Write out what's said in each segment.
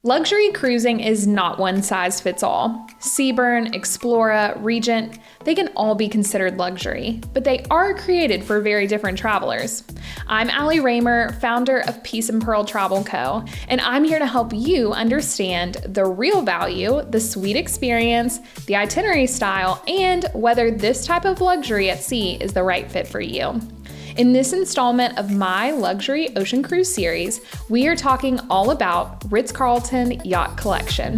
Luxury cruising is not one size fits all. Seaburn, Explora, Regent, they can all be considered luxury, but they are created for very different travelers. I'm Ali Raymer, founder of Peace and Pearl Travel Co., and I'm here to help you understand the real value, the sweet experience, the itinerary style, and whether this type of luxury at sea is the right fit for you. In this installment of my luxury ocean cruise series, we are talking all about Ritz-Carlton Yacht Collection.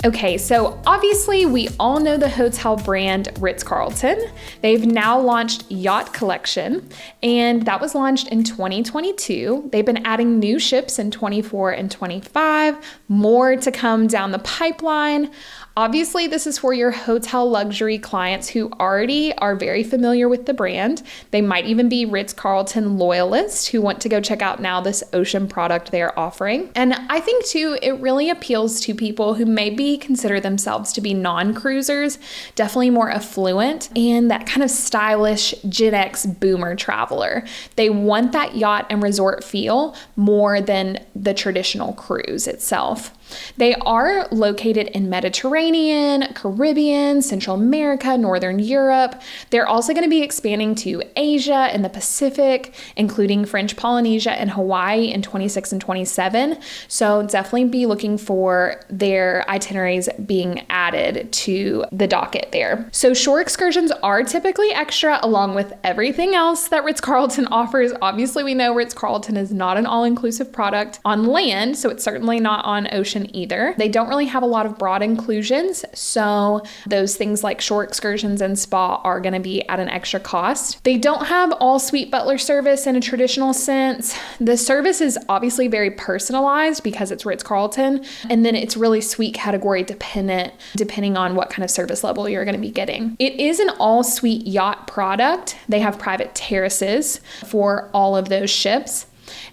Okay, so obviously we all know the hotel brand Ritz-Carlton. They've now launched Yacht Collection, and that was launched in 2022. They've been adding new ships in 24 and 25, more to come down the pipeline. Obviously, this is for your hotel luxury clients who already are very familiar with the brand. They might even be Ritz-Carlton loyalists who want to go check out now this ocean product they are offering. And I think too, it really appeals to people who maybe consider themselves to be non-cruisers, definitely more affluent, and that kind of stylish Gen X boomer traveler. They want that yacht and resort feel more than the traditional cruise itself. They are located in Mediterranean, Caribbean, Central America, Northern Europe. They're also going to be expanding to Asia and the Pacific, including French Polynesia and Hawaii in 26 and 27. So definitely be looking for their itineraries being added to the docket there. So shore excursions are typically extra along with everything else that Ritz-Carlton offers. Obviously, we know Ritz-Carlton is not an all-inclusive product on land, so it's certainly not on ocean either. They don't really have a lot of broad inclusions, so those things like shore excursions and spa are going to be at an extra cost. They don't have all suite butler service in a traditional sense. The service is obviously very personalized because it's Ritz-Carlton, and then it's really suite category dependent depending on what kind of service level you're going to be getting. It is an all suite yacht product. They have private terraces for all of those ships.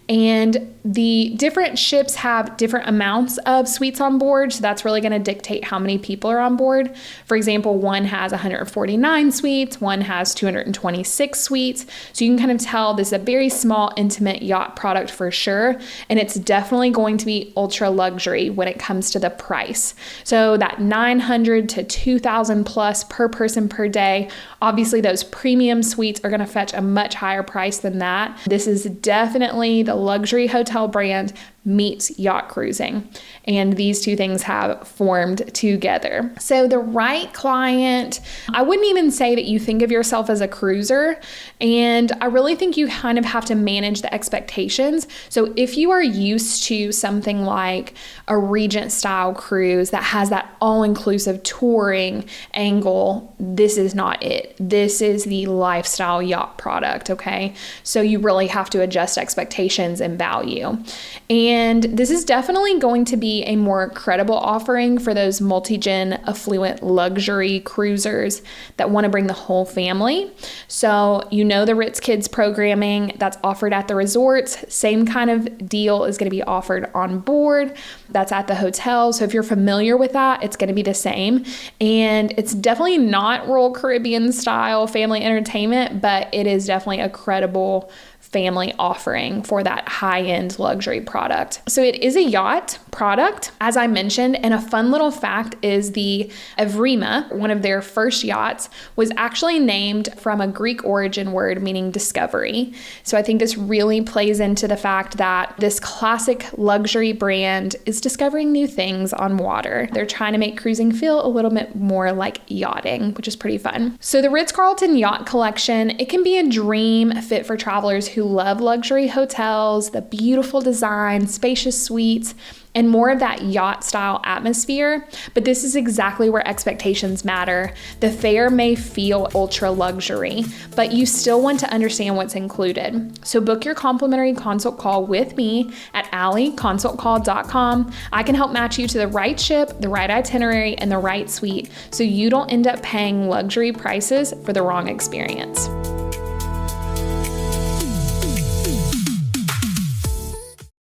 And the different ships have different amounts of suites on board, so that's really going to dictate how many people are on board. For example, one has 149 suites, one has 226 suites. So you can kind of tell this is a very small, intimate yacht product for sure, and it's definitely going to be ultra luxury when it comes to the price. So that $900 to $2,000 plus per person per day. Obviously, those premium suites are going to fetch a much higher price than that. This is definitely the luxury hotel brand meets yacht cruising, and these two things have formed together. So the right client, I wouldn't even say that you think of yourself as a cruiser, and I really think you kind of have to manage the expectations. So if you are used to something like a Regent style cruise that has that all-inclusive touring angle, this is not it. This is the lifestyle yacht product, okay? So you really have to adjust expectations and value. And this is definitely going to be a more credible offering for those multi-gen affluent luxury cruisers that want to bring the whole family. So you know the Ritz Kids programming that's offered at the resorts, same kind of deal is going to be offered on board. That's at the hotel. So if you're familiar with that, it's going to be the same. And it's definitely not Royal Caribbean style family entertainment, but it is definitely a credible family offering for that high-end luxury product. So it is a yacht product, as I mentioned, and a fun little fact is the Evrima, one of their first yachts, was actually named from a Greek origin word meaning discovery. So I think this really plays into the fact that this classic luxury brand is discovering new things on water. They're trying to make cruising feel a little bit more like yachting, which is pretty fun. So the Ritz-Carlton Yacht Collection, it can be a dream fit for travelers who love luxury hotels, the beautiful design, spacious suites, and more of that yacht style atmosphere. But this is exactly where expectations matter. The fare may feel ultra luxury, but you still want to understand what's included. So book your complimentary consult call with me at aliconsultcall.com. I can help match you to the right ship, the right itinerary, and the right suite so you don't end up paying luxury prices for the wrong experience.